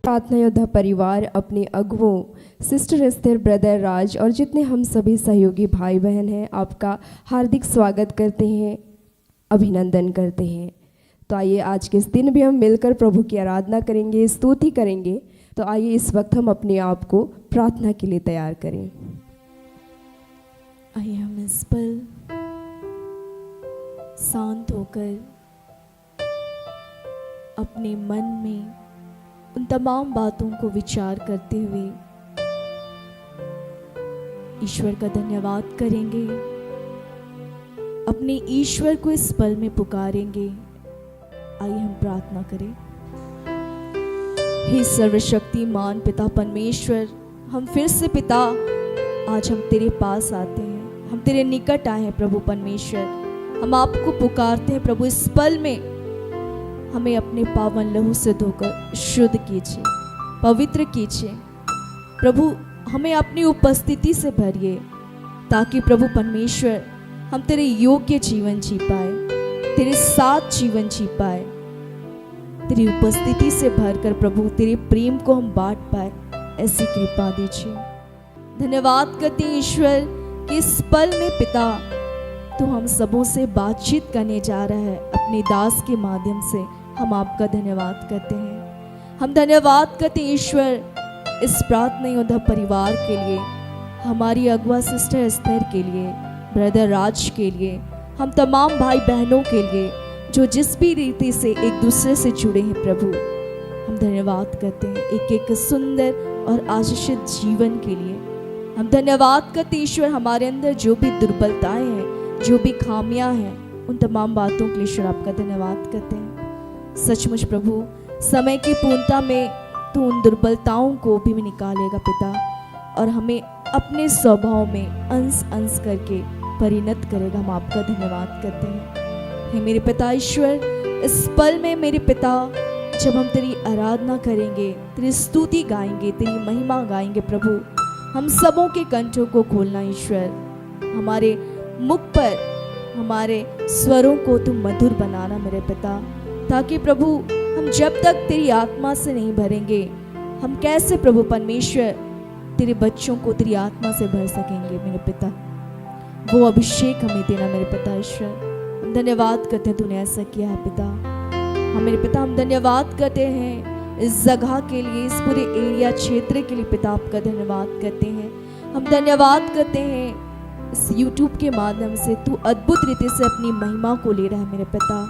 प्रार्थना योद्धा परिवार अपने अगुओं सिस्टर एस्थर, ब्रदर राज और जितने हम सभी सहयोगी भाई बहन हैं, आपका हार्दिक स्वागत करते हैं, अभिनंदन करते हैं। तो आइए आज के इस दिन भी हम मिलकर प्रभु की आराधना करेंगे, स्तुति करेंगे। तो आइए इस वक्त हम अपने आप को प्रार्थना के लिए तैयार करें। आइए हम इस पल शांत होकर अपने मन में उन तमाम बातों को विचार करते हुए ईश्वर का धन्यवाद करेंगे, अपने ईश्वर को इस पल में पुकारेंगे। आइए हम प्रार्थना करें। हे सर्वशक्तिमान पिता परमेश्वर, हम फिर से पिता आज हम तेरे पास आते हैं, हम तेरे निकट आए हैं प्रभु परमेश्वर। हम आपको पुकारते हैं प्रभु, इस पल में हमें अपने पावन लहू से धोकर शुद्ध कीजिए, पवित्र कीजिए प्रभु। हमें अपनी उपस्थिति से भरिए ताकि प्रभु परमेश्वर हम तेरे योग्य जीवन जी पाए, तेरे साथ जीवन जी पाए। तेरी उपस्थिति से भरकर प्रभु तेरे प्रेम को हम बांट पाए, ऐसी कृपा दीजिए। धन्यवाद करते हैं ईश्वर कि इस पल में पिता तो हम सबों से बातचीत करने जा रहा है अपने दास के माध्यम से। हम आपका धन्यवाद करते हैं। हम धन्यवाद करते हैं ईश्वर इस प्रार्थना योद्धा परिवार के लिए, हमारी अगवा सिस्टर एस्थर के लिए, ब्रदर राज के लिए, हम तमाम भाई बहनों के लिए जो जिस भी रीति से एक दूसरे से जुड़े हैं प्रभु। हम धन्यवाद करते हैं एक एक सुंदर और आशीषित जीवन के लिए। हम धन्यवाद करते हैं ईश्वर हमारे अंदर जो भी दुर्बलताएं हैं, जो भी खामियां हैं, उन तमाम बातों के लिए ईश्वर आपका धन्यवाद करते हैं। सचमुच प्रभु समय की पूर्णता में तू उन दुर्बलताओं को भी निकालेगा पिता, और हमें अपने स्वभाव में अंश अंश करके परिणत करेगा। हम आपका धन्यवाद करते हैं। हे मेरे पिता ईश्वर, इस पल में मेरे पिता जब हम तेरी आराधना करेंगे, तेरी स्तुति गाएंगे, तेरी महिमा गाएंगे प्रभु, हम सबों के कंठों को खोलना ईश्वर, हमारे मुख पर हमारे स्वरों को तुम मधुर बनाना मेरे पिता, ताकि प्रभु हम जब तक तेरी आत्मा से नहीं भरेंगे, हम कैसे प्रभु परमेश्वर तेरे बच्चों को तेरी आत्मा से भर सकेंगे मेरे पिता। वो अभिषेक हमें देना मेरे पिता ईश्वर। हम धन्यवाद करते हैं तूने ऐसा किया है पिता। हम मेरे पिता हम धन्यवाद करते हैं इस जगह के लिए, इस पूरे एरिया क्षेत्र के लिए पिता आपका धन्यवाद करते हैं। हम धन्यवाद करते हैं इस YouTube के माध्यम से तू अद्भुत रीति से अपनी महिमा को ले रहा है मेरे पिता।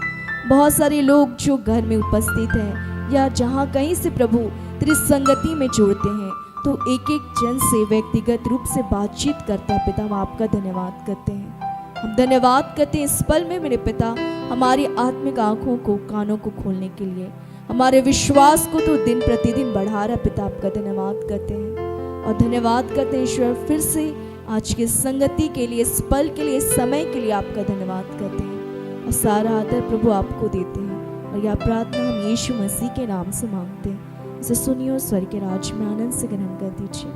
बहुत सारे लोग जो घर में उपस्थित हैं या जहाँ कहीं से प्रभु तेरी संगति में जुड़ते हैं, तो एक एक जन से व्यक्तिगत रूप से बातचीत करता है पिता। हम आपका धन्यवाद करते हैं। हम धन्यवाद करते हैं इस पल में मेरे पिता हमारी आत्मिक आंखों को, कानों को खोलने के लिए, हमारे विश्वास को तो दिन प्रतिदिन बढ़ा रहा पिता। आपका धन्यवाद करते हैं और धन्यवाद करते हैं ईश्वर फिर से आज की संगति के लिए, इस पल के लिए, इस समय के लिए आपका धन्यवाद करते हैं और सारा आदर प्रभु आपको देते हैं। और यह प्रार्थना हम यीशु मसीह के नाम से मांगते हैं। इसे सुनिए और स्वर्ग के राज्य में आनंद से ग्रहण कर दीजिए।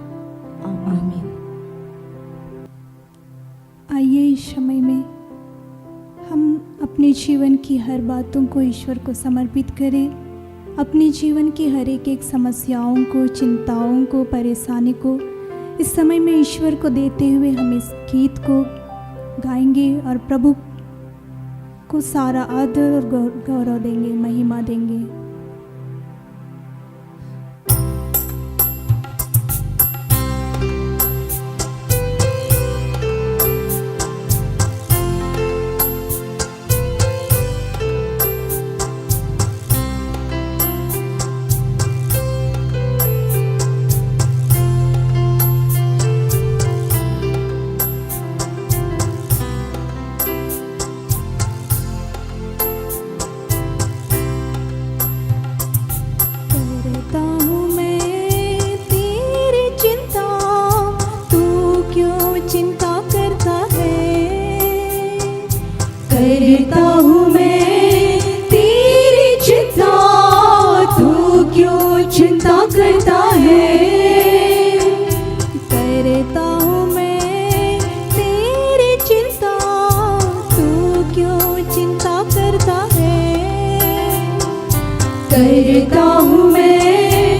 आमीन। आइए इस समय में हम अपने जीवन की हर बातों को ईश्वर को समर्पित करें। अपने जीवन की हर एक समस्याओं को, चिंताओं को, परेशानी को इस समय में ईश्वर को देते हुए हम इस गीत को गाएंगे और प्रभु को सारा आदर और गौरव देंगे, महिमा देंगे। करता हूँ मैं तेरी चिंता, तू क्यों चिंता करता है। करता हूँ मैं तेरी चिंता, तू क्यों चिंता करता है। करता हूँ मैं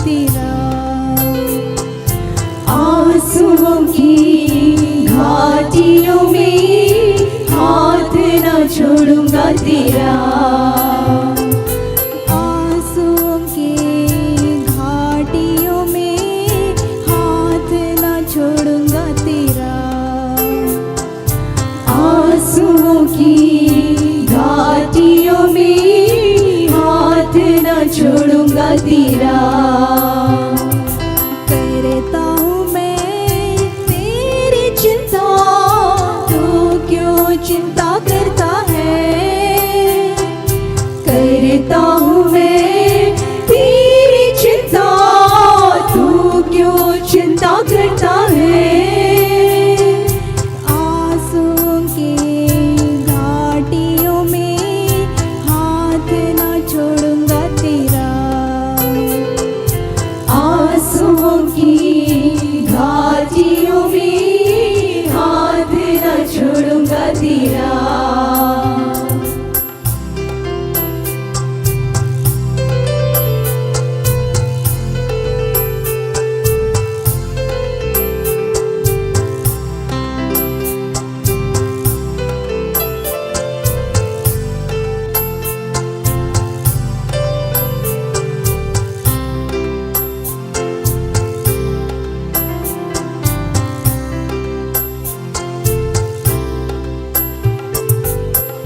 तेरा। आंसुओं की घाटियों में हाथ न छोड़ूंगा तेरा। आंसुओं की घाटियों में हाथ न छोड़ूंगा तेरा। आंसुओं की घाटियों में हाथ न छोड़ूंगा तेरा। करता हूँ मैं तेरी चिंता, तू क्यों चिंता करता है। करता हूँ मैं तेरी चिंता, तू क्यों चिंता करता है। आंसुओं की घाटियों में हाथ न छोड़ूंगा तेरा। आंसुओं की घाटियों में हाथ न छोड़ूंगा तेरा।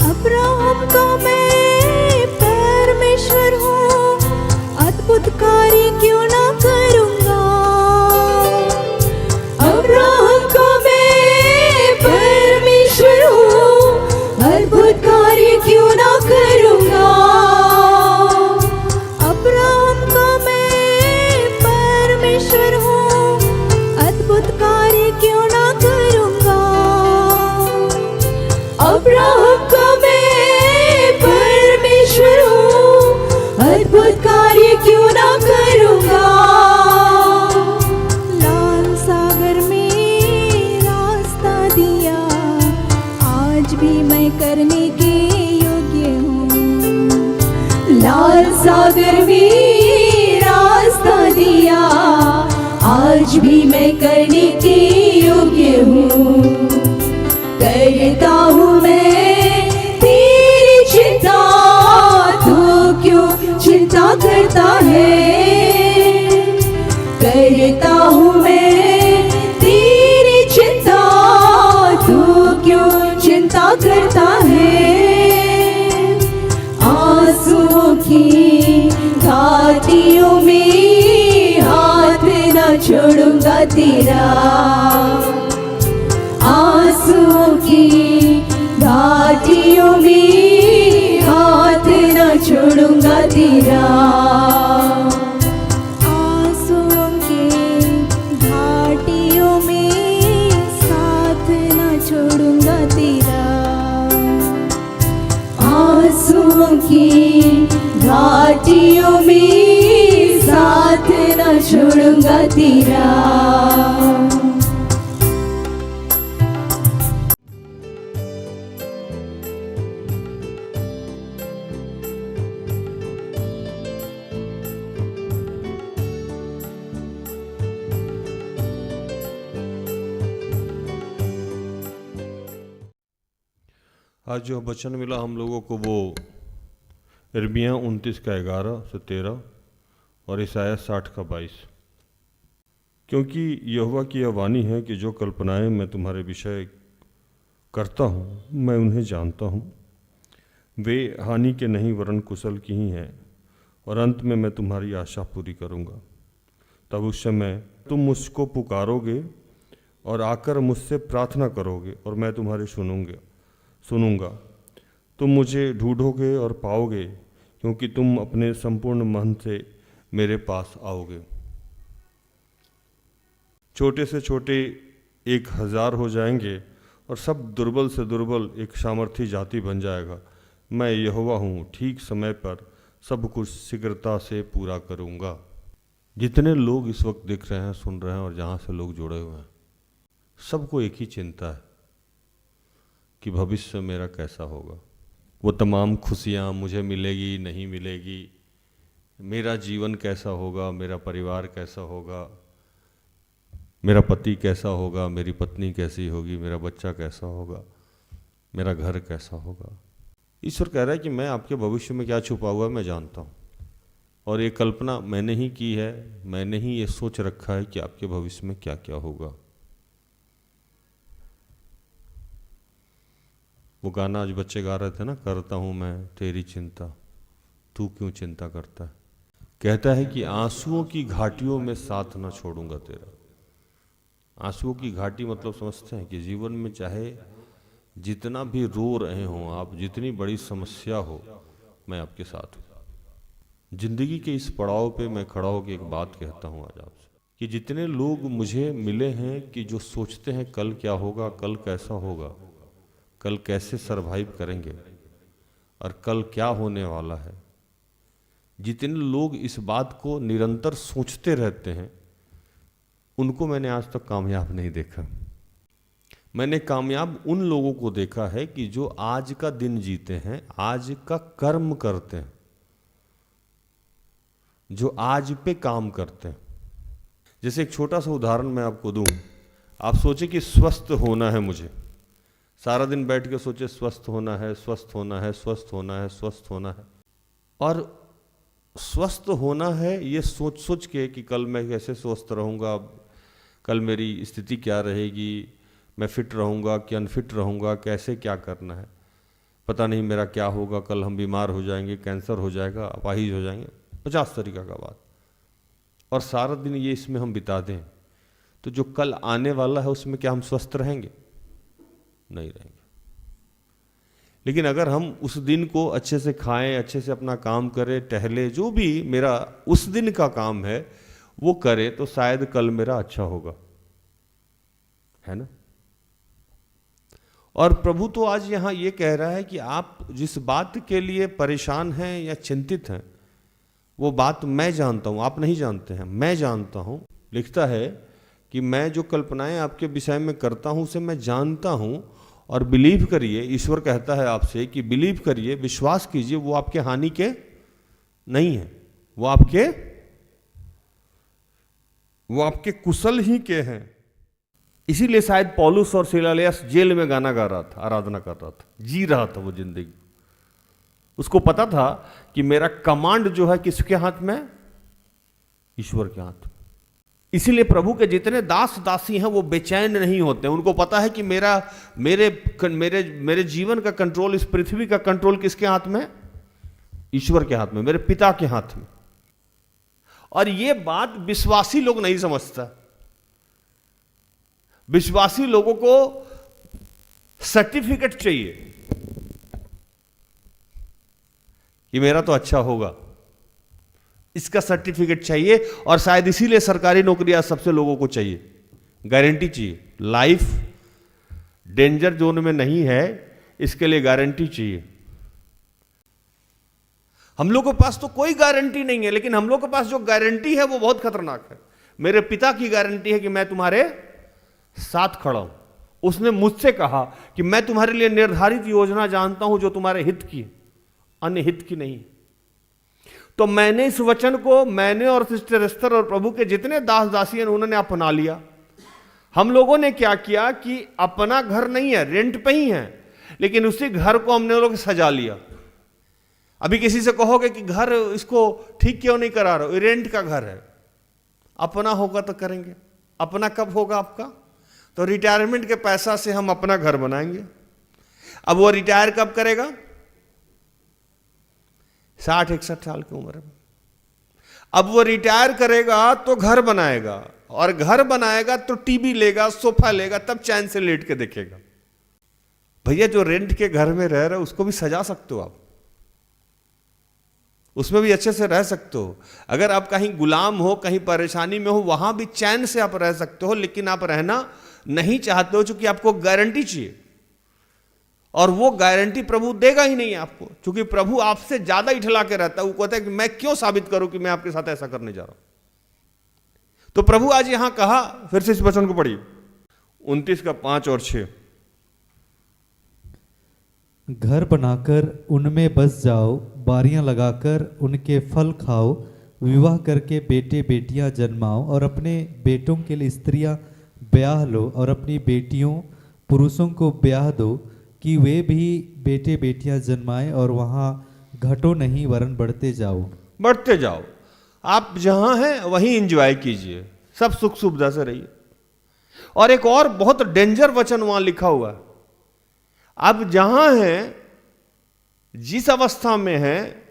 अब्राहम का मैं परमेश्वर हूँ, अद्भुत कार्य क्यों ना करूँगा। अब्राहम का मैं परमेश्वर हूँ, अद्भुत कार्य क्यों ना करूँगा। अब्राहम का मैं परमेश्वर हूँ, अद्भुत कार्य क्यों ना करूँगा। अब्राहम का मैं परमेश्वर हूँ, अद्भुत कार्य क्यों ना करूँगा। लाल सागर में रास्ता दिया, आज भी मैं करने के योग्य हूँ। लाल सागर में रास्ता दिया, आज भी मैं करने के योग्य हूँ। करता हूँ मैं तेरी चिंता, तू क्यों चिंता करता है। करता हूँ मैं तेरी चिंता, तू क्यों चिंता करता है। आंसुओं की घाटियों में हाथ न छोड़ूंगा तेरा। आंसुओं की घाटियों में हाथ न छोड़ूंगा तेरा। आंसुओं की घाटियों में साथ न छोड़ूंगा तेरा। आंसुओं की घाटियों में साथ न छोड़ूंगा तेरा। आज जो वचन मिला हम लोगों को वो यिर्मयाह 29 का 11 से 13 और ईसाया 60 का 22। क्योंकि यहोवा की यह वाणी है कि जो कल्पनाएं मैं तुम्हारे विषय करता हूँ मैं उन्हें जानता हूँ, वे हानि के नहीं वरन कुशल की ही हैं, और अंत में मैं तुम्हारी आशा पूरी करूँगा। तब उस समय तुम मुझको पुकारोगे और आकर मुझसे प्रार्थना करोगे और मैं तुम्हारी सुनूंगा। तुम मुझे ढूंढोगे और पाओगे, क्योंकि तुम अपने संपूर्ण मन से मेरे पास आओगे। छोटे से छोटे 1000 हो जाएंगे और सब दुर्बल से दुर्बल एक सामर्थी जाति बन जाएगा। मैं यहोवा हूँ, ठीक समय पर सब कुछ शीघ्रता से पूरा करूँगा। जितने लोग इस वक्त दिख रहे हैं, सुन रहे हैं और जहाँ से लोग जुड़े हुए हैं, सबको एक ही चिंता है कि भविष्य मेरा कैसा होगा। वो तमाम खुशियाँ मुझे मिलेगी नहीं मिलेगी, मेरा जीवन कैसा होगा, मेरा परिवार कैसा होगा, मेरा पति कैसा होगा, मेरी पत्नी कैसी होगी, मेरा बच्चा कैसा होगा, मेरा घर कैसा होगा। ईश्वर कह रहा है कि मैं आपके भविष्य में क्या छुपा हुआ है मैं जानता हूँ, और ये कल्पना मैंने ही की है, मैंने ही ये सोच रखा है कि आपके भविष्य में क्या क्या होगा। वो गाना आज बच्चे गा रहे थे ना, करता हूँ मैं तेरी चिंता, तू क्यों चिंता करता है। कहता है कि आंसुओं की घाटियों में साथ ना छोड़ूंगा तेरा। आंसुओं की घाटी मतलब समझते हैं कि जीवन में चाहे जितना भी रो रहे हों आप, जितनी बड़ी समस्या हो, मैं आपके साथ हूँ। जिंदगी के इस पड़ाव पे मैं खड़ा होकर एक बात कहता हूँ आज आपसे कि जितने लोग मुझे मिले हैं कि जो सोचते हैं कल क्या होगा, कल कैसा होगा, कल कैसे सरवाइव करेंगे और कल क्या होने वाला है, जितने लोग इस बात को निरंतर सोचते रहते हैं, उनको मैंने आज तक कामयाब नहीं देखा। मैंने कामयाब उन लोगों को देखा है कि जो आज का दिन जीते हैं, आज का कर्म करते हैं, जो आज पे काम करते हैं। जैसे एक छोटा सा उदाहरण मैं आपको दूं, आप सोचे कि स्वस्थ होना है मुझे, सारा दिन बैठ के सोचे स्वस्थ होना है, स्वस्थ होना है, स्वस्थ होना है, स्वस्थ होना है, और स्वस्थ होना है ये सोच सोच के कि कल मैं कैसे स्वस्थ रहूँगा, कल मेरी स्थिति क्या रहेगी, मैं फिट रहूँगा कि अनफिट रहूँगा, कैसे क्या करना है, पता नहीं मेरा क्या होगा, कल हम बीमार हो जाएंगे, कैंसर हो जाएगा, अपाहिज हो जाएंगे, 50 तरीका का बात। और सारा दिन ये इसमें हम बिता दें तो जो कल आने वाला है उसमें क्या हम स्वस्थ रहेंगे? नहीं रहेंगे। लेकिन अगर हम उस दिन को अच्छे से खाएं, अच्छे से अपना काम करें, टहले, जो भी मेरा उस दिन का काम है वो करे, तो शायद कल मेरा अच्छा होगा, है ना। और प्रभु तो आज यहाँ ये कह रहा है कि आप जिस बात के लिए परेशान हैं या चिंतित हैं, वो बात मैं जानता हूँ, आप नहीं जानते हैं, मैं जानता हूँ। लिखता है कि मैं जो कल्पनाएं आपके विषय में करता हूँ उसे मैं जानता हूँ, और बिलीव करिए, ईश्वर कहता है आपसे कि बिलीव करिए, विश्वास कीजिए, वो आपके हानि के नहीं है, वो आपके कुशल ही के हैं। इसीलिए शायद पौलुस और सिलालियस जेल में गाना गा रहा था, आराधना कर रहा था, जी रहा था वो जिंदगी। उसको पता था कि मेरा कमांड जो है किसके हाथ में? ईश्वर के हाथ में। इसीलिए प्रभु के जितने दास दासी हैं वो बेचैन नहीं होते। उनको पता है कि मेरे जीवन का कंट्रोल, इस पृथ्वी का कंट्रोल किसके हाथ में? ईश्वर के हाथ में, मेरे पिता के हाथ में। और ये बात विश्वासी लोग नहीं समझता। विश्वासी लोगों को सर्टिफिकेट चाहिए कि मेरा तो अच्छा होगा, इसका सर्टिफिकेट चाहिए। और शायद इसीलिए सरकारी नौकरियां सबसे लोगों को चाहिए, गारंटी चाहिए। लाइफ डेंजर जोन में नहीं है, इसके लिए गारंटी चाहिए। हम लोगों के पास तो कोई गारंटी नहीं है, लेकिन हम लोग के पास जो गारंटी है वो बहुत खतरनाक है। मेरे पिता की गारंटी है कि मैं तुम्हारे साथ खड़ा हूं। उसने मुझसे कहा कि मैं तुम्हारे लिए निर्धारित योजना जानता हूं जो तुम्हारे हित की, अन्य हित की नहीं। तो मैंने इस वचन को, मैंने और सिस्टर एस्तर और प्रभु के जितने दास दासी हैं उन्होंने अपना लिया। हम लोगों ने क्या किया कि अपना घर नहीं है, रेंट पे ही है, लेकिन उसी घर को हमने लोग सजा लिया। अभी किसी से कहोगे कि घर इसको ठीक क्यों नहीं करा रहे हो, रेंट का घर है। अपना होगा तो करेंगे। अपना कब होगा आपका? तो रिटायरमेंट के पैसा से हम अपना घर बनाएंगे। अब वो रिटायर कब करेगा? 60-61 साल की उम्र में। अब वो रिटायर करेगा तो घर बनाएगा, और घर बनाएगा तो टीवी लेगा, सोफा लेगा, तब चैन से लेट के देखेगा। भैया जो रेंट के घर में रह रहे हो उसको भी सजा सकते हो आप, उसमें भी अच्छे से रह सकते हो। अगर आप कहीं गुलाम हो, कहीं परेशानी में हो, वहां भी चैन से आप रह सकते हो, लेकिन आप रहना नहीं चाहते हो क्योंकि आपको गारंटी चाहिए। और वो गारंटी प्रभु देगा ही नहीं आपको, क्योंकि प्रभु आपसे ज्यादा इठला के रहता है। वो कहता है कि मैं क्यों साबित करूं कि मैं आपके साथ ऐसा करने जा रहा हूं। तो प्रभु आज यहां कहा, फिर से इस वचन को पढ़िए, 29 का 5 और 6। घर बनाकर उनमें बस जाओ, बारियां लगाकर उनके फल खाओ, विवाह करके बेटे बेटियां जन्माओ और अपने बेटों के लिए स्त्रियां ब्याह लो और अपनी बेटियों पुरुषों को ब्याह दो कि वे भी बेटे बेटियां जन्माएं और वहाँ घटो नहीं वरन बढ़ते जाओ। आप जहां हैं वहीं एंजॉय कीजिए, सब सुख सुविधा से रहिए। और एक और बहुत डेंजर वचन वहां लिखा हुआ है, आप जहां हैं, जिस अवस्था में हैं,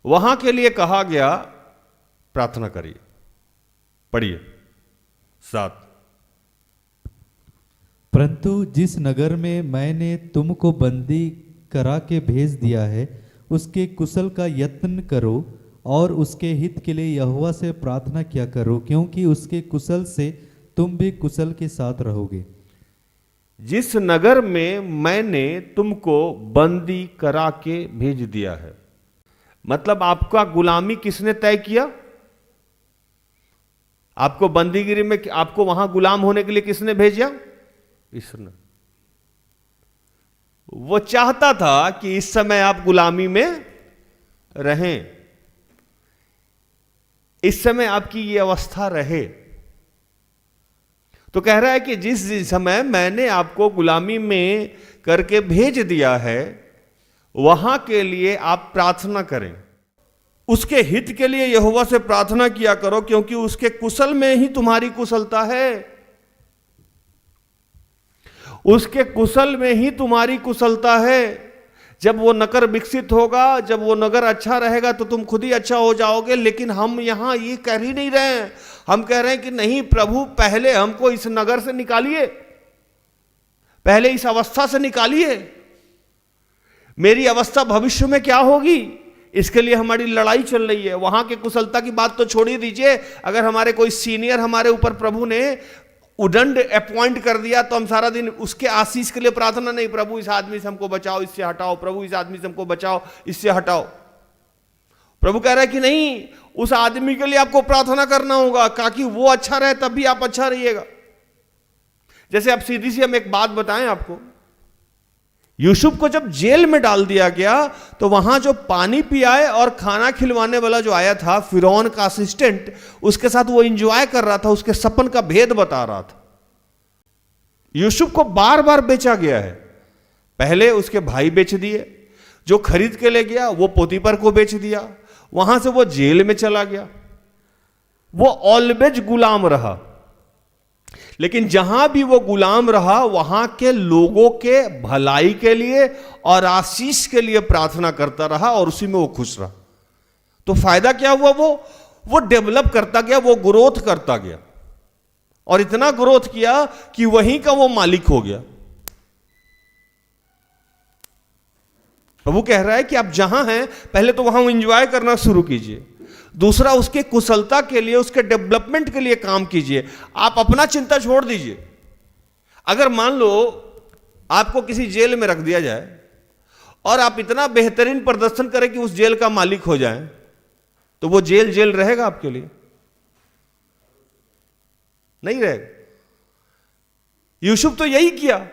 वहां के लिए कहा गया प्रार्थना करिए। पढ़िए 7। परंतु जिस नगर में मैंने तुमको बंदी करा के भेज दिया है उसके कुशल का यत्न करो और उसके हित के लिए यहोवा से प्रार्थना किया करो, क्योंकि उसके कुशल से तुम भी कुशल के साथ रहोगे। जिस नगर में मैंने तुमको बंदी करा के भेज दिया है, मतलब आपका गुलामी किसने तय किया? आपको बंदीगिरी में, आपको वहां गुलाम होने के लिए किसने भेजा? ईश्वर ने। वो चाहता था कि इस समय आप गुलामी में रहें, इस समय आपकी ये अवस्था रहे। तो कह रहा है कि जिस समय मैंने आपको गुलामी में करके भेज दिया है वहां के लिए आप प्रार्थना करें, उसके हित के लिए यहोवा से प्रार्थना किया करो, क्योंकि उसके कुशल में ही तुम्हारी कुशलता है। उसके कुशल में ही तुम्हारी कुशलता है। जब वो नगर विकसित होगा, जब वो नगर अच्छा रहेगा तो तुम खुद ही अच्छा हो जाओगे। लेकिन हम यहां ये कर ही नहीं रहे हैं। हम कह रहे हैं कि नहीं प्रभु, पहले हमको इस नगर से निकालिए, पहले इस अवस्था से निकालिए। मेरी अवस्था भविष्य में क्या होगी, इसके लिए हमारी लड़ाई चल रही है। वहां के कुशलता की बात तो छोड़ ही दीजिए। अगर हमारे कोई सीनियर हमारे ऊपर प्रभु ने उदंड अपॉइंट कर दिया तो हम सारा दिन उसके आशीष के लिए प्रार्थना नहीं, प्रभु इस आदमी से हमको बचाओ, इससे हटाओ, प्रभु इस आदमी से हमको बचाओ, इससे हटाओ। प्रभु कह रहा है कि नहीं, उस आदमी के लिए आपको प्रार्थना करना होगा ताकि वो अच्छा रहे, तब भी आप अच्छा रहिएगा। जैसे अब सीधी सी हम एक बात बताएं आपको, यूसुफ को जब जेल में डाल दिया गया तो वहां जो पानी पियाए और खाना खिलवाने वाला जो आया था, फिरौन का असिस्टेंट, उसके साथ वो एंजॉय कर रहा था, उसके सपन का भेद बता रहा था। यूसुफ को बार बार बेचा गया है। पहले उसके भाई बेच दिए, जो खरीद के ले गया वो पोतीपर को बेच दिया, वहां से वो जेल में चला गया। वो ऑलवेज गुलाम रहा, लेकिन जहां भी वो गुलाम रहा वहां के लोगों के भलाई के लिए और आशीष के लिए प्रार्थना करता रहा और उसी में वो खुश रहा। तो फायदा क्या हुआ? वो डेवलप करता गया, वो ग्रोथ करता गया और इतना ग्रोथ किया कि वहीं का वो मालिक हो गया। प्रभु कह रहा है कि आप जहां हैं पहले तो वहां एंजॉय करना शुरू कीजिए, दूसरा उसके कुशलता के लिए, उसके डेवलपमेंट के लिए काम कीजिए। आप अपना चिंता छोड़ दीजिए। अगर मान लो आपको किसी जेल में रख दिया जाए और आप इतना बेहतरीन प्रदर्शन करें कि उस जेल का मालिक हो जाए, तो वो जेल जेल रहेगा आपके लिए? नहीं रहेगा। यूसुफ तो यही किया,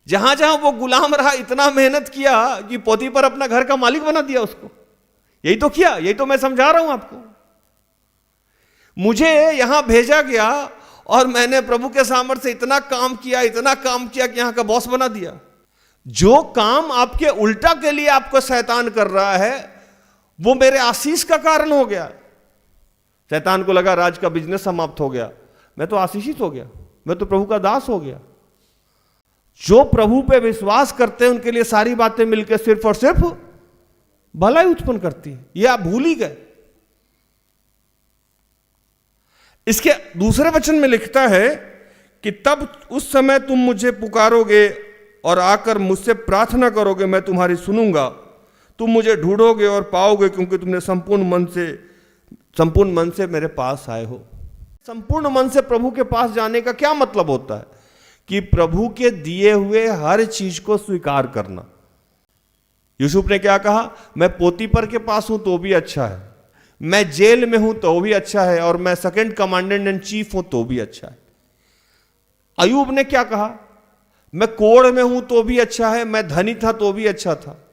जहां जहां वो गुलाम रहा इतना मेहनत किया कि पोतीपर अपना घर का मालिक बना दिया उसको। यही तो किया, यही तो मैं समझा रहा हूं आपको। मुझे यहां भेजा गया और मैंने प्रभु के सामर्थ्य से इतना काम किया, इतना काम किया कि यहां का बॉस बना दिया। जो काम आपके उल्टा के लिए आपको शैतान कर रहा है वो मेरे आशीष का कारण हो गया। शैतान को लगा राज का बिजनेस समाप्त हो गया, मैं तो आशीषित हो गया, मैं तो प्रभु का दास हो गया। जो प्रभु पे विश्वास करते हैं उनके लिए सारी बातें मिलकर सिर्फ और सिर्फ भलाई उत्पन्न करती है। ये आप भूल ही गए। इसके दूसरे वचन में लिखता है कि तब उस समय तुम मुझे पुकारोगे और आकर मुझसे प्रार्थना करोगे, मैं तुम्हारी सुनूंगा। तुम मुझे ढूंढोगे और पाओगे, क्योंकि तुमने संपूर्ण मन से मेरे पास आए हो। संपूर्ण मन से प्रभु के पास जाने का क्या मतलब होता है? कि प्रभु के दिए हुए हर चीज को स्वीकार करना। यूसुफ ने क्या कहा? मैं पोतीपर के पास हूं तो भी अच्छा है, मैं जेल में हूं तो भी अच्छा है, और मैं सेकंड कमांडेंट एंड चीफ हूं तो भी अच्छा है। अयूब ने क्या कहा? मैं कोढ़ में हूं तो भी अच्छा है, मैं धनी था तो भी अच्छा था।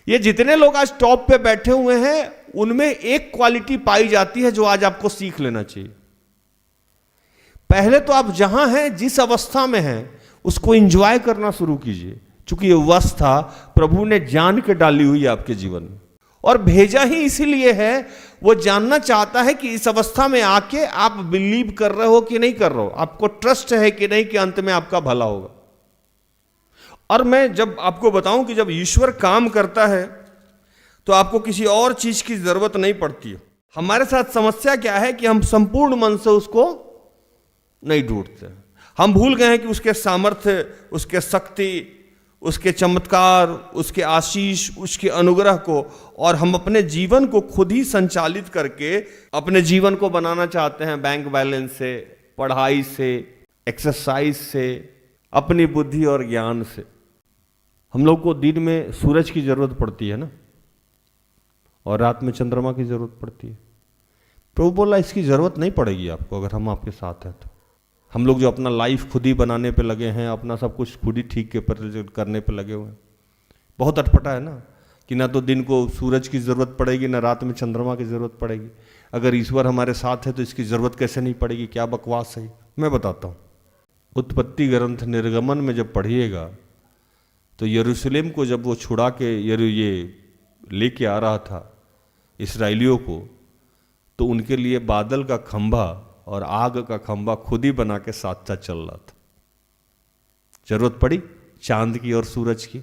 ये जितने लोग आज टॉप पे बैठे हुए हैं, उनमें एक क्वालिटी पाई जाती है जो आज आपको सीख लेना चाहिए। पहले तो आप जहां हैं, जिस अवस्था में हैं, उसको एंजॉय करना शुरू कीजिए, क्योंकि ये अवस्था प्रभु ने जान के डाली हुई है आपके जीवन में, और भेजा ही इसीलिए है। वो जानना चाहता है कि इस अवस्था में आके आप बिलीव कर रहे हो कि नहीं कर रहे हो, आपको ट्रस्ट है कि नहीं कि अंत में आपका भला होगा। और मैं जब आपको बताऊं कि जब ईश्वर काम करता है तो आपको किसी और चीज की जरूरत नहीं पड़ती है। हमारे साथ समस्या क्या है कि हम संपूर्ण मन से उसको नहीं ढूंढते। हम भूल गए हैं कि उसके सामर्थ्य, उसके शक्ति, उसके चमत्कार, उसके आशीष, उसके अनुग्रह को, और हम अपने जीवन को खुद ही संचालित करके अपने जीवन को बनाना चाहते हैं, बैंक बैलेंस से, पढ़ाई से, एक्सरसाइज से, अपनी बुद्धि और ज्ञान से। हम लोग को दिन में सूरज की जरूरत पड़ती है ना, और रात में चंद्रमा की जरूरत पड़ती है। प्रभु बोला इसकी जरूरत नहीं पड़ेगी आपको अगर हम आपके साथ हैं तो। हम लोग जो अपना लाइफ खुद ही बनाने पे लगे हैं, अपना सब कुछ खुद ही ठीक के करने पे लगे हुए हैं, बहुत अटपटा है ना, कि ना तो दिन को सूरज की जरूरत पड़ेगी, ना रात में चंद्रमा की जरूरत पड़ेगी। अगर ईश्वर हमारे साथ है तो इसकी जरूरत कैसे नहीं पड़ेगी? क्या बकवास है। मैं बताता हूँ, उत्पत्ति ग्रंथ निर्गमन में जब पढ़िएगा तो यरूशलेम को जब वो छुड़ा के ये लेके आ रहा था इस्राएलियों को, तो उनके लिए बादल का खंभा और आग का खंभा खुद ही बना के साथ साथ चल रहा था। जरूरत पड़ी चांद की और सूरज की?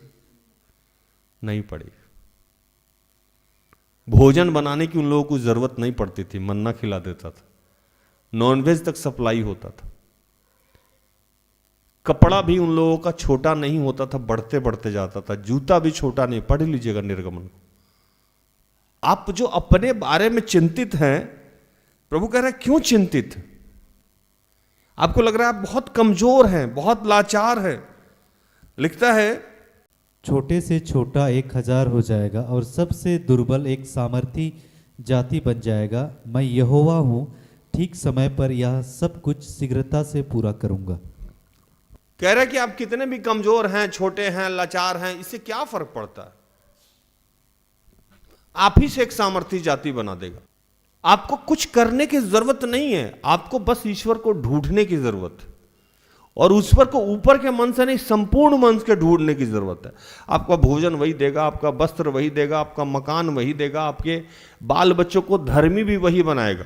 नहीं पड़ी। भोजन बनाने की उन लोगों को जरूरत नहीं पड़ती थी, मन्ना खिला देता था, नॉनवेज तक सप्लाई होता था। कपड़ा भी उन लोगों का छोटा नहीं होता था, बढ़ते बढ़ते जाता था। जूता भी छोटा नहीं। पढ़ लीजिएगा निर्गमन को। आप जो अपने बारे में चिंतित हैं, प्रभु कह रहा है क्यों चिंतित? आपको लग रहा है आप बहुत कमजोर हैं, बहुत लाचार हैं। लिखता है छोटे से छोटा 1000 हो जाएगा और सबसे दुर्बल एक सामर्थी जाति बन जाएगा। मैं यहोवा हूं, ठीक समय पर यह सब कुछ शीघ्रता से पूरा करूंगा। कह रहा है कि आप कितने भी कमजोर हैं, छोटे हैं, लाचार हैं, इससे क्या फर्क पड़ता है? आप ही से एक सामर्थी जाति बना देगा। आपको कुछ करने की जरूरत नहीं है, आपको बस ईश्वर को ढूंढने की जरूरत है, और ईश्वर को ऊपर के मन से नहीं, संपूर्ण मन से ढूंढने की जरूरत है। आपका भोजन वही देगा, आपका वस्त्र वही देगा, आपका मकान वही देगा, आपके बाल बच्चों को धर्मी भी वही बनाएगा।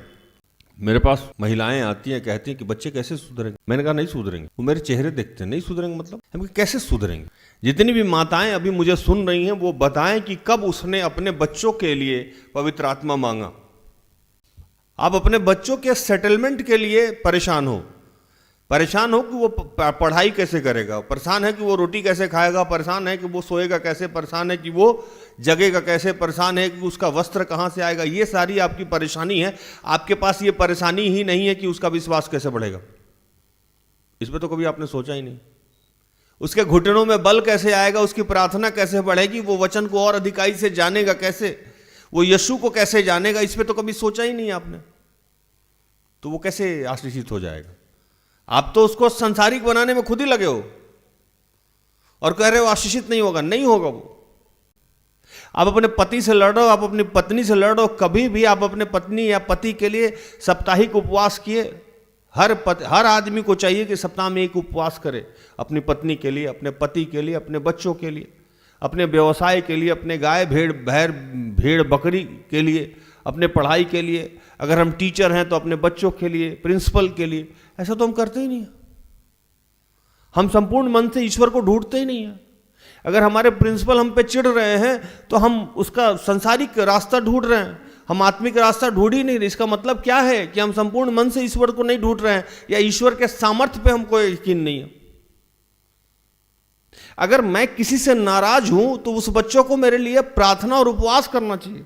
मेरे पास महिलाएं आती हैं, कहती हैं कि बच्चे कैसे सुधरेंगे? मैंने कहा नहीं सुधरेंगे। वो मेरे चेहरे देखते हैं, नहीं सुधरेंगे मतलब? हम कहा कैसे सुधरेंगे? जितनी भी माताएं अभी मुझे सुन रही हैं, वो बताएं कि कब उसने अपने बच्चों के लिए पवित्र आत्मा मांगा। आप अपने बच्चों के सेटलमेंट के लिए परेशान हो कि वो पढ़ाई कैसे करेगा, परेशान है कि वो रोटी कैसे खाएगा, परेशान है कि वो सोएगा कैसे, परेशान है कि वो जगेगा कैसे, परेशान है कि उसका वस्त्र कहाँ से आएगा। ये सारी आपकी परेशानी है। आपके पास ये परेशानी ही नहीं है कि उसका विश्वास कैसे बढ़ेगा। इस पर तो कभी आपने सोचा ही नहीं। उसके घुटनों में बल कैसे आएगा, उसकी प्रार्थना कैसे बढ़ेगी, वो वचन को और अधिकाई से जानेगा कैसे, वो यीशु को कैसे जानेगा, इस पर तो कभी सोचा ही नहीं आपने। तो वो कैसे आशीषित हो जाएगा? आप तो उसको संसारिक बनाने में खुद ही लगे हो और कह रहे हो आशीषित नहीं होगा। नहीं होगा वो। आप अपने पति से लड़ो, आप अपनी पत्नी से लड़ो, कभी भी आप अपने पत्नी या पति के लिए साप्ताहिक उपवास किए। हर आदमी को चाहिए कि सप्ताह में एक उपवास करे, अपनी पत्नी के लिए, अपने पति के लिए, अपने बच्चों के लिए, अपने व्यवसाय के लिए, अपने गाय भेड़ बकरी के लिए, अपने पढ़ाई के लिए। अगर हम टीचर हैं तो अपने बच्चों के लिए, प्रिंसिपल के लिए। ऐसा तो हम करते ही नहीं है। हम संपूर्ण मन से ईश्वर को ढूंढते ही नहीं है। अगर हमारे प्रिंसिपल हम पे चिढ़ रहे हैं तो हम उसका संसारिक रास्ता ढूंढ रहे हैं, हम आत्मिक रास्ता ढूंढ ही नहीं रहे। इसका मतलब क्या है कि हम संपूर्ण मन से ईश्वर को नहीं ढूंढ रहे हैं, या ईश्वर के सामर्थ्य पे हमको यकीन नहीं है। अगर मैं किसी से नाराज हूं तो उस बच्चों को मेरे लिए प्रार्थना और उपवास करना चाहिए,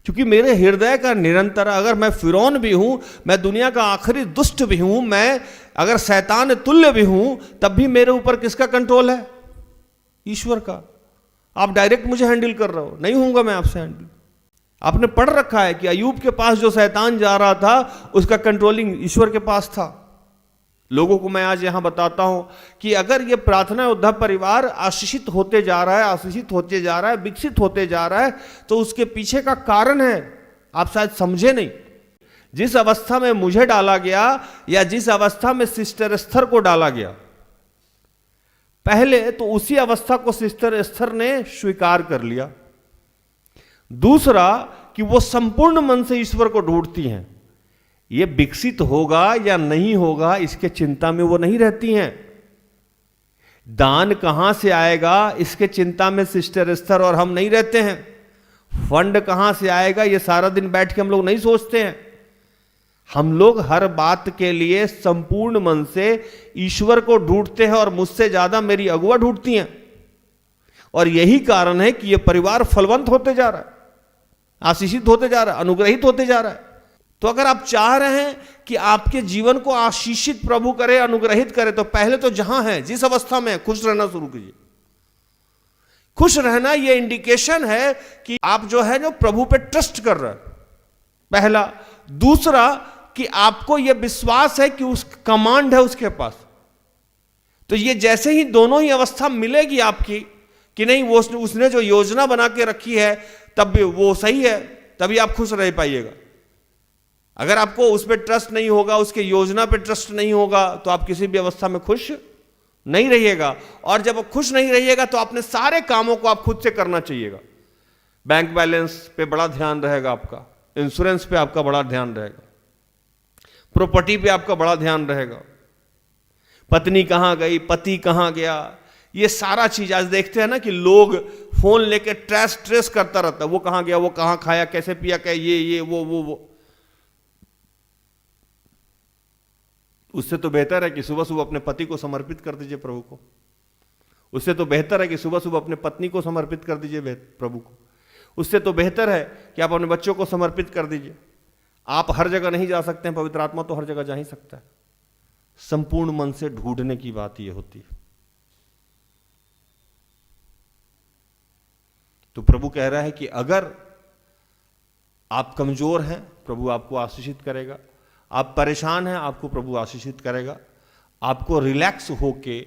क्योंकि मेरे हृदय का निरंतर, अगर मैं फिरौन भी हूं, मैं दुनिया का आखिरी दुष्ट भी हूं, मैं अगर शैतान तुल्य भी हूं, तब भी मेरे ऊपर किसका कंट्रोल है? ईश्वर का। आप डायरेक्ट मुझे हैंडल कर रहे हो, नहीं होऊंगा मैं आपसे हैंडल। आपने पढ़ रखा है कि अय्यूब के पास जो शैतान जा रहा था, उसका कंट्रोलिंग ईश्वर के पास था। लोगों को मैं आज यहां बताता हूं कि अगर ये प्रार्थना योद्धा परिवार आशीषित होते जा रहा है, आशीषित होते जा रहा है, विकसित होते जा रहा है, तो उसके पीछे का कारण है, आप शायद समझे नहीं। जिस अवस्था में मुझे डाला गया या जिस अवस्था में सिस्टर एस्थर को डाला गया, पहले तो उसी अवस्था को सिस्टर एस्थर ने स्वीकार कर लिया। दूसरा कि वो संपूर्ण मन से ईश्वर को ढूंढती हैं। ये विकसित होगा या नहीं होगा इसके चिंता में वो नहीं रहती हैं। दान कहां से आएगा इसके चिंता में सिस्टर एस्थर और हम नहीं रहते हैं। फंड कहां से आएगा ये सारा दिन बैठ के हम लोग नहीं सोचते हैं। हम लोग हर बात के लिए संपूर्ण मन से ईश्वर को ढूंढते हैं और मुझसे ज्यादा मेरी अगुआ ढूंढती हैं। और यही कारण है कि यह परिवार फलवंत होते जा रहा है, आशीषित होते जा रहा है, अनुग्रहित होते जा रहा है। तो अगर आप चाह रहे हैं कि आपके जीवन को आशीषित प्रभु करे, अनुग्रहित करे, तो पहले तो जहां है, जिस अवस्था में है, खुश रहना शुरू कीजिए। खुश रहना यह इंडिकेशन है कि आप जो है प्रभु पे ट्रस्ट कर रहे हैं, पहला। दूसरा कि आपको यह विश्वास है कि उस कमांड है उसके पास। तो ये जैसे ही दोनों ही अवस्था मिलेगी आपकी कि नहीं वो उसने जो योजना बना के रखी है तब भी वो सही है, तभी आप खुश रह पाइएगा। अगर आपको उस पर ट्रस्ट नहीं होगा, उसके योजना पे ट्रस्ट नहीं होगा, तो आप किसी भी अवस्था में खुश नहीं रहिएगा। और जब आप खुश नहीं रहिएगा तो अपने सारे कामों को आप खुद से करना चाहिएगा। बैंक बैलेंस पे बड़ा ध्यान रहेगा आपका, इंश्योरेंस पे आपका बड़ा ध्यान रहेगा, प्रॉपर्टी पे आपका बड़ा ध्यान रहेगा, पत्नी कहां गई, पति कहां गया, ये सारा चीज आज देखते हैं ना कि लोग फोन लेके ट्रेस करता रहता है, वो कहां गया, वो कहां खाया, कैसे पिया, क्या ये वो। उससे तो बेहतर है कि सुबह सुबह अपने पति को समर्पित कर दीजिए प्रभु को। उससे तो बेहतर है कि सुबह सुबह अपने पत्नी को समर्पित कर दीजिए प्रभु को। उससे तो बेहतर है कि आप अपने बच्चों को समर्पित कर दीजिए। आप हर जगह नहीं जा सकते हैं, पवित्र आत्मा तो हर जगह जा ही सकता है। संपूर्ण मन से ढूंढने की बात यह होती है। तो प्रभु कह रहा है कि अगर आप कमजोर हैं, प्रभु आपको आशीषित करेगा। आप परेशान हैं, आपको प्रभु आशीषित करेगा। आपको रिलैक्स होके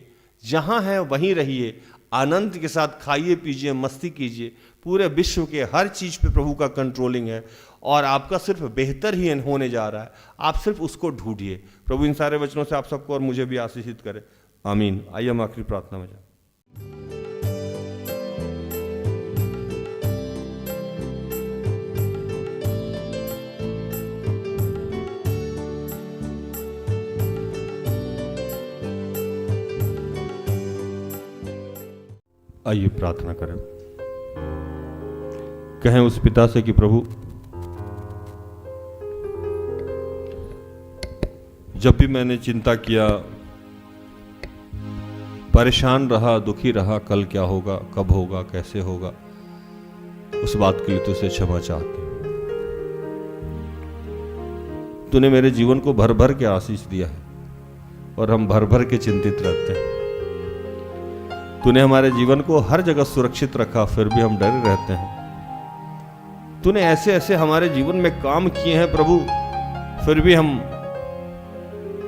जहां है वहीं रहिए, आनंद के साथ खाइए पीजिए, मस्ती कीजिए। पूरे विश्व के हर चीज पे प्रभु का कंट्रोलिंग है और आपका सिर्फ बेहतर ही होने जा रहा है। आप सिर्फ उसको ढूंढिए। प्रभु इन सारे वचनों से आप सबको और मुझे भी आशीषित करे, आमीन। आइए हम आखिरी प्रार्थना में जाए। आइए प्रार्थना करें। कहें उस पिता से कि प्रभु, जब भी मैंने चिंता किया, परेशान रहा, दुखी रहा, कल क्या होगा, कब होगा, कैसे होगा, उस बात के लिए तुझसे क्षमा चाहते हैं। तूने मेरे जीवन को भर भर के आशीष दिया है और हम भर भर के चिंतित रहते हैं। तूने हमारे जीवन को हर जगह सुरक्षित रखा, फिर भी हम डरे रहते हैं। तूने ऐसे ऐसे हमारे जीवन में काम किए हैं प्रभु, फिर भी हम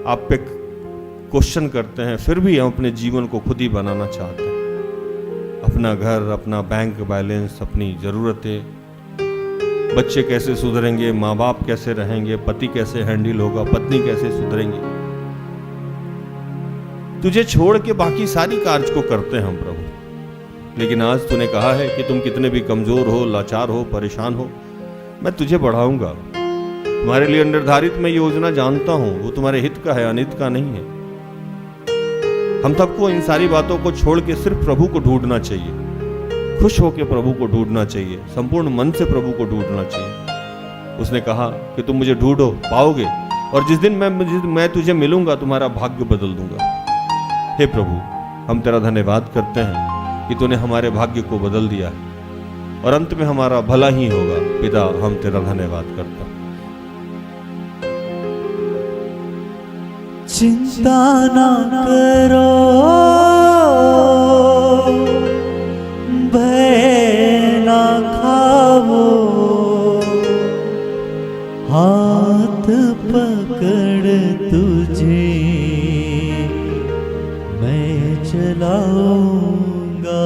आप पे क्वेश्चन करते हैं, फिर भी हम अपने जीवन को खुद ही बनाना चाहते हैं। अपना घर, अपना बैंक बैलेंस, अपनी जरूरतें, बच्चे कैसे सुधरेंगे, माँ बाप कैसे रहेंगे, पति कैसे हैंडल होगा, पत्नी कैसे सुधरेंगे, तुझे छोड़ के बाकी सारी कार्य को करते हैं हम प्रभु। लेकिन आज तूने कहा है कि तुम कितने भी कमजोर हो, लाचार हो, परेशान हो, मैं तुझे बढ़ाऊंगा। तुम्हारे लिए निर्धारित मैं योजना जानता हूं, वो तुम्हारे हित का है, अनित का नहीं है। हम सबको इन सारी बातों को छोड़ के सिर्फ प्रभु को ढूंढना चाहिए, खुश होकर प्रभु को ढूंढना चाहिए, संपूर्ण मन से प्रभु को ढूंढना चाहिए। उसने कहा कि तुम मुझे ढूंढो, पाओगे, और जिस दिन मैं तुझे मिलूंगा तुम्हारा भाग्य बदल दूंगा। हे प्रभु, हम तेरा धन्यवाद करते हैं कि तूने हमारे भाग्य को बदल दिया है और अंत में हमारा भला ही होगा। पिता, हम तेरा धन्यवाद करते हैं। चिंता ना करो, भय ना खाओ, हाथ पकड़ तुझे चलाऊंगा।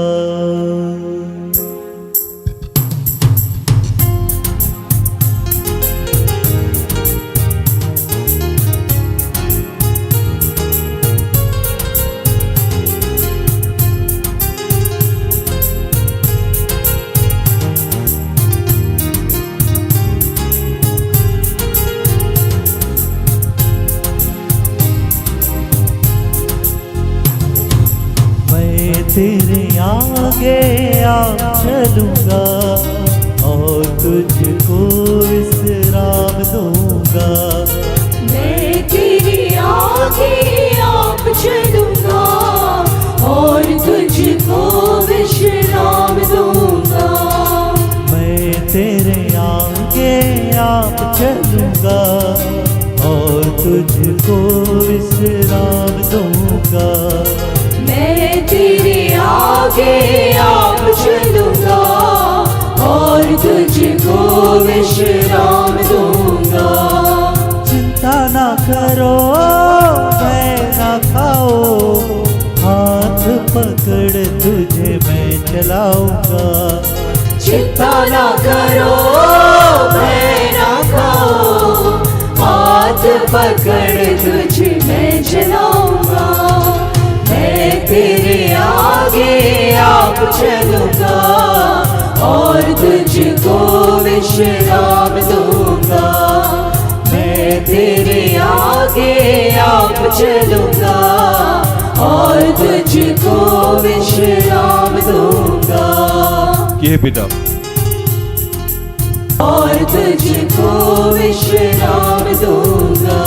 तेरे आगे आ चलूंगा और तुझको विश्राम दूंगा। मैं तेरे आगे आप चलूंगा और तुझको विश्राम दूंगा। मैं तेरे आगे आप चलूंगा और तुझको विश्राम दूंगा। मैं तेरे आगे आप चलूंगा और तुझको विश्राम दूंगा। चिंता ना करो मैं ना खाओ, हाथ पकड़ तुझे मैं चलाऊंगा। चिंता ना करो मैं ना खाओ, हाथ पकड़ तुझे मैं चलाऊंगा। मैं तेरे आगे आप चलूंगा और तुझको विश्राम दूंगा। मैं तेरे आगे आप चलूंगा और तुझको विश्राम दूंगा। ये पिता और तुझको विश्राम दूंगा।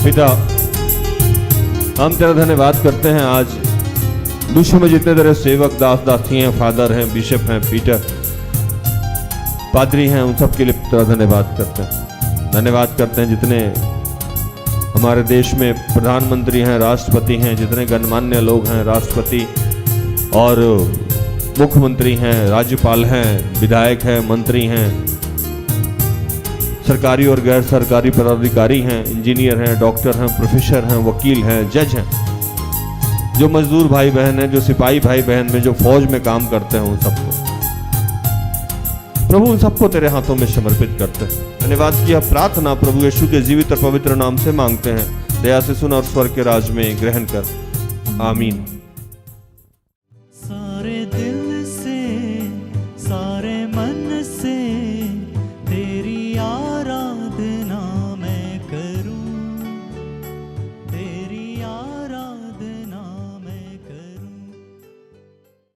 पिता हम तेरा धन्यवाद करते हैं। आज विश्व में जितने तेरे सेवक दास दासी हैं, फादर हैं, बिशप हैं, पीटर पादरी हैं, उन सब के लिए तेरा धन्यवाद करते हैं। धन्यवाद करते हैं जितने हमारे देश में प्रधानमंत्री हैं, राष्ट्रपति हैं, जितने गणमान्य लोग हैं, राष्ट्रपति और मुख्यमंत्री हैं, राज्यपाल हैं, विधायक हैं, मंत्री हैं, सरकारी और गैर सरकारी पदाधिकारी हैं, इंजीनियर हैं, डॉक्टर हैं, प्रोफेसर हैं, वकील हैं, जज हैं, जो मजदूर भाई बहन हैं, जो सिपाही भाई बहन में, जो फौज में काम करते हैं, उन सबको प्रभु उन सबको तेरे हाथों में समर्पित करते हैं। धन्यवाद की प्रार्थना प्रभु यीशु के जीवित और पवित्र नाम से मांगते हैं। दया से सुन और स्वर्ग के राज में ग्रहण कर। आमीन।